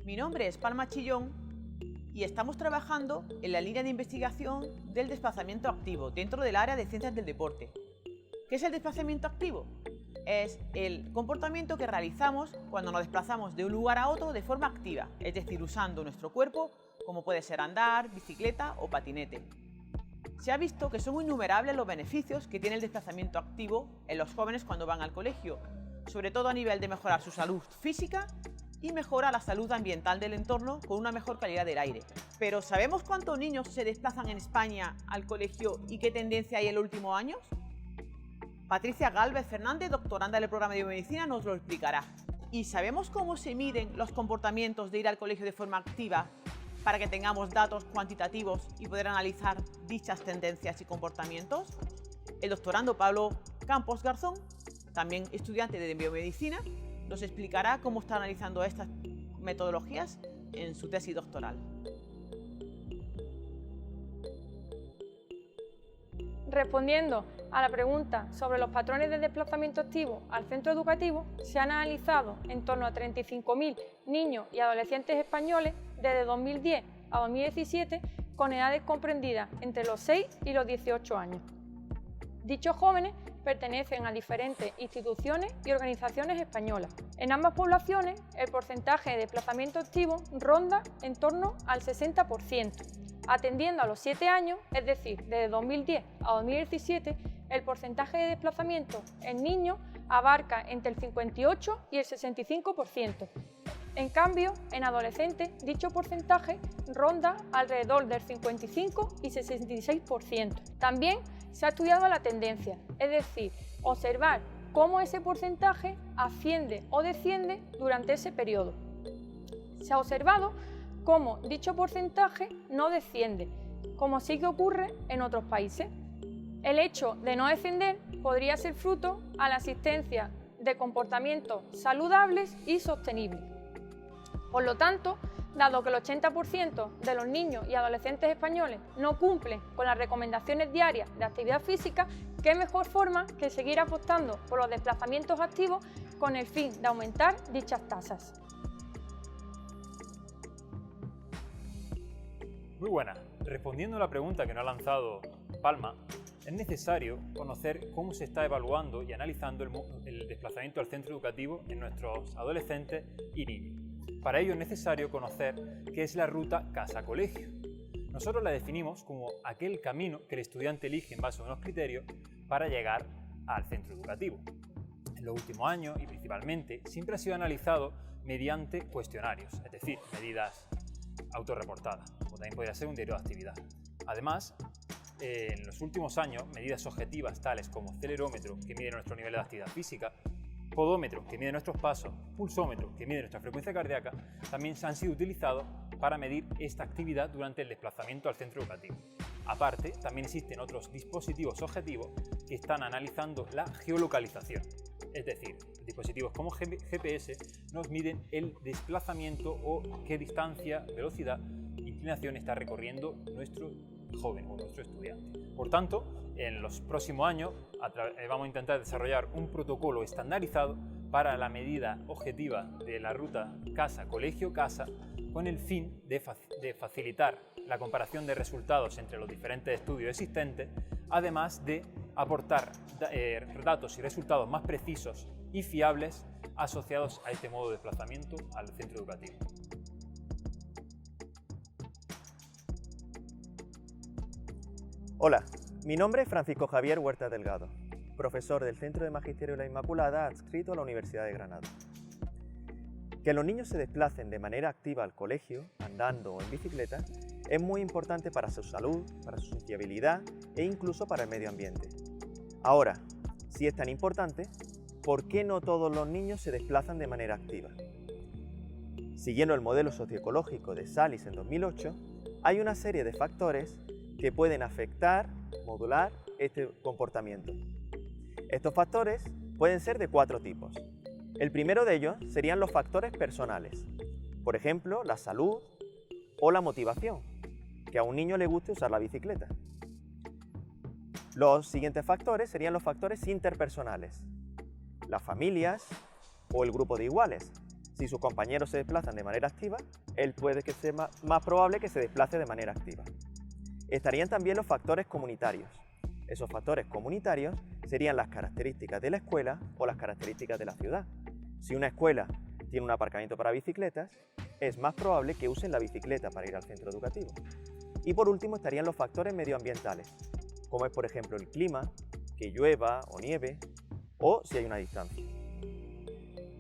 Mi nombre es Palma Chillón y estamos trabajando en la línea de investigación del desplazamiento activo dentro del área de ciencias del deporte. ¿Qué es el desplazamiento activo? Es el comportamiento que realizamos cuando nos desplazamos de un lugar a otro de forma activa, es decir, usando nuestro cuerpo, como puede ser andar, bicicleta o patinete. Se ha visto que son innumerables los beneficios que tiene el desplazamiento activo en los jóvenes cuando van al colegio, sobre todo a nivel de mejorar su salud física y mejora la salud ambiental del entorno con una mejor calidad del aire. Pero ¿sabemos cuántos niños se desplazan en España al colegio y qué tendencia hay en los últimos años? Patricia Gálvez Fernández, doctoranda del programa de biomedicina, nos lo explicará. ¿Y sabemos cómo se miden los comportamientos de ir al colegio de forma activa para que tengamos datos cuantitativos y poder analizar dichas tendencias y comportamientos? El doctorando Pablo Campos Garzón, también estudiante de biomedicina, nos explicará cómo está analizando estas metodologías en su tesis doctoral. Respondiendo a la pregunta sobre los patrones de desplazamiento activo al centro educativo, se han analizado en torno a 35.000 niños y adolescentes españoles desde 2010 a 2017 con edades comprendidas entre los 6 y los 18 años. Dichos jóvenes pertenecen a diferentes instituciones y organizaciones españolas. En ambas poblaciones, el porcentaje de desplazamiento activo ronda en torno al 60%. Atendiendo a los 7 años, es decir, desde 2010 a 2017, el porcentaje de desplazamiento en niños abarca entre el 58 y el 65%. En cambio, en adolescentes, dicho porcentaje ronda alrededor del 55 y 66%. También se ha estudiado la tendencia, es decir, observar cómo ese porcentaje asciende o desciende durante ese periodo. Se ha observado cómo dicho porcentaje no desciende, como sí que ocurre en otros países. El hecho de no descender podría ser fruto a la existencia de comportamientos saludables y sostenibles. Por lo tanto, dado que el 80% de los niños y adolescentes españoles no cumplen con las recomendaciones diarias de actividad física, ¿qué mejor forma que seguir apostando por los desplazamientos activos con el fin de aumentar dichas tasas? Muy buena. Respondiendo a la pregunta que nos ha lanzado Palma, es necesario conocer cómo se está evaluando y analizando el desplazamiento al centro educativo en nuestros adolescentes y niños. Para ello es necesario conocer qué es la ruta casa-colegio. Nosotros la definimos como aquel camino que el estudiante elige en base a unos criterios para llegar al centro educativo. En los últimos años, y principalmente, siempre ha sido analizado mediante cuestionarios, es decir, medidas autorreportadas, como también podría ser un diario de actividad. Además, en los últimos años, medidas objetivas tales como celerómetro, que mide nuestro nivel de actividad física, podómetro, que mide nuestros pasos, pulsómetro, que mide nuestra frecuencia cardíaca, también han sido utilizados para medir esta actividad durante el desplazamiento al centro educativo. Aparte, también existen otros dispositivos objetivos que están analizando la geolocalización, es decir, dispositivos como GPS nos miden el desplazamiento o qué distancia, velocidad, inclinación está recorriendo nuestro joven o nuestro estudiante. Por tanto, en los próximos años vamos a intentar desarrollar un protocolo estandarizado para la medida objetiva de la ruta casa-colegio-casa con el fin de facilitar la comparación de resultados entre los diferentes estudios existentes, además de aportar datos y resultados más precisos y fiables asociados a este modo de desplazamiento al centro educativo. Hola, mi nombre es Francisco Javier Huerta Delgado, profesor del Centro de Magisterio de la Inmaculada adscrito a la Universidad de Granada. Que los niños se desplacen de manera activa al colegio, andando o en bicicleta, es muy importante para su salud, para su sociabilidad e incluso para el medio ambiente. Ahora, si es tan importante, ¿por qué no todos los niños se desplazan de manera activa? Siguiendo el modelo socioecológico de Salis en 2008, hay una serie de factores que pueden afectar, modular este comportamiento. Estos factores pueden ser de 4 tipos. El primero de ellos serían los factores personales, por ejemplo, la salud o la motivación, que a un niño le guste usar la bicicleta. Los siguientes factores serían los factores interpersonales, las familias o el grupo de iguales, Si sus compañeros se desplazan de manera activa, él puede que sea más probable que se desplace de manera activa. Estarían también los factores comunitarios. Esos factores comunitarios serían las características de la escuela o las características de la ciudad. Si una escuela tiene un aparcamiento para bicicletas, es más probable que usen la bicicleta para ir al centro educativo. Y por último estarían los factores medioambientales, como es por ejemplo el clima, que llueva o nieve, o si hay una distancia.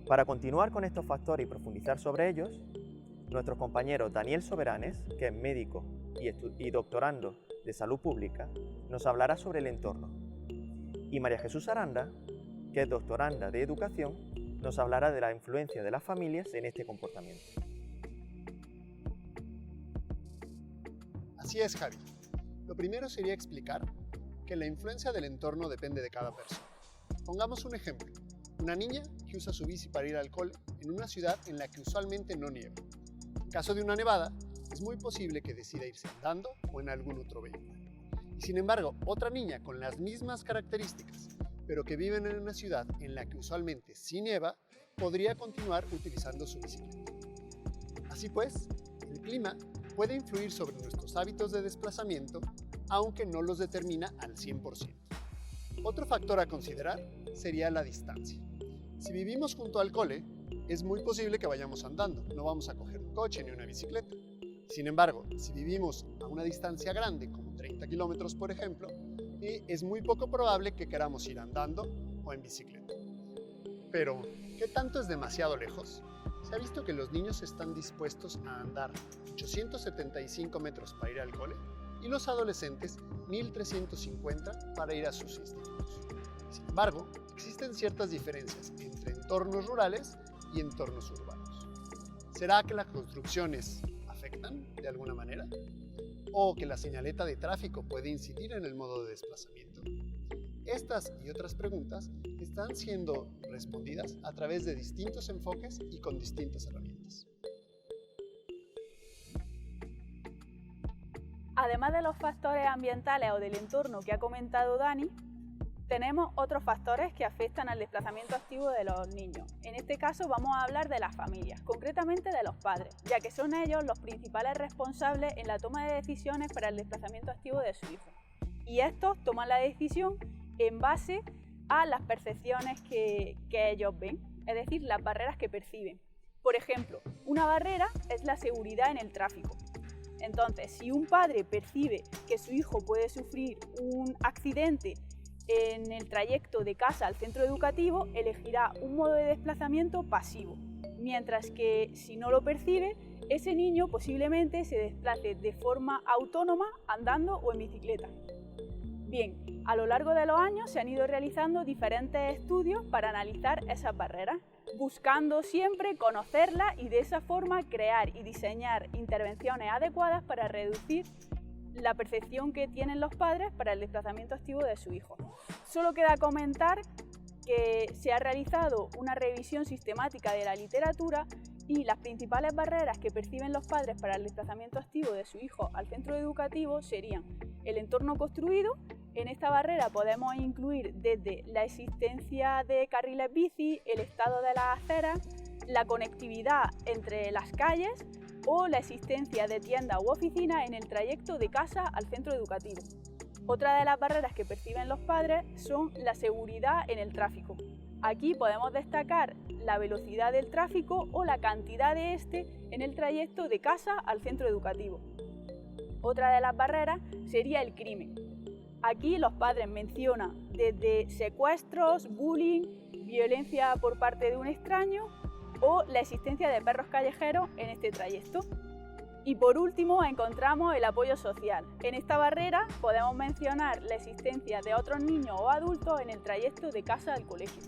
Para continuar con estos factores y profundizar sobre ellos, nuestro compañero Daniel Soberanes, que es médico y doctorando de salud pública, nos hablará sobre el entorno. Y María Jesús Aranda, que es doctoranda de educación, nos hablará de la influencia de las familias en este comportamiento. Así es, Javi. Lo primero sería explicar que la influencia del entorno depende de cada persona. Pongamos un ejemplo. Una niña que usa su bici para ir al cole en una ciudad en la que usualmente no nieva. En caso de una nevada, es muy posible que decida irse andando o en algún otro vehículo. Y sin embargo, otra niña con las mismas características, pero que vive en una ciudad en la que usualmente sí nieva, podría continuar utilizando su bicicleta. Así pues, el clima puede influir sobre nuestros hábitos de desplazamiento, aunque no los determina al 100%. Otro factor a considerar sería la distancia. Si vivimos junto al cole, es muy posible que vayamos andando, no vamos a coger un coche ni una bicicleta. Sin embargo, si vivimos a una distancia grande, como 30 kilómetros por ejemplo, es muy poco probable que queramos ir andando o en bicicleta. Pero, ¿qué tanto es demasiado lejos? Se ha visto que los niños están dispuestos a andar 875 metros para ir al cole y los adolescentes 1350 para ir a sus institutos. Sin embargo, existen ciertas diferencias entre entornos rurales y entornos urbanos. ¿Será que las construcciones afectan de alguna manera? ¿O que la señaleta de tráfico puede incidir en el modo de desplazamiento? Estas y otras preguntas están siendo respondidas a través de distintos enfoques y con distintas herramientas. Además de los factores ambientales o del entorno que ha comentado Dani, tenemos otros factores que afectan al desplazamiento activo de los niños. En este caso vamos a hablar de las familias, concretamente de los padres, ya que son ellos los principales responsables en la toma de decisiones para el desplazamiento activo de su hijo. Y estos toman la decisión en base a las percepciones que ellos ven, es decir, las barreras que perciben. Por ejemplo, una barrera es la seguridad en el tráfico. Entonces, si un padre percibe que su hijo puede sufrir un accidente en el trayecto de casa al centro educativo, elegirá un modo de desplazamiento pasivo, mientras que si no lo percibe, ese niño posiblemente se desplace de forma autónoma andando o en bicicleta. Bien, a lo largo de los años se han ido realizando diferentes estudios para analizar esas barreras, buscando siempre conocerlas y de esa forma crear y diseñar intervenciones adecuadas para reducir la percepción que tienen los padres para el desplazamiento activo de su hijo. Solo queda comentar que se ha realizado una revisión sistemática de la literatura y las principales barreras que perciben los padres para el desplazamiento activo de su hijo al centro educativo serían el entorno construido. En esta barrera podemos incluir desde la existencia de carriles bici, el estado de las aceras, la conectividad entre las calles o la existencia de tiendas u oficinas en el trayecto de casa al centro educativo. Otra de las barreras que perciben los padres son la seguridad en el tráfico. Aquí podemos destacar la velocidad del tráfico o la cantidad de este en el trayecto de casa al centro educativo. Otra de las barreras sería el crimen. Aquí los padres mencionan desde secuestros, bullying, violencia por parte de un extraño o la existencia de perros callejeros en este trayecto. Y por último encontramos el apoyo social. En esta barrera podemos mencionar la existencia de otros niños o adultos en el trayecto de casa al colegio.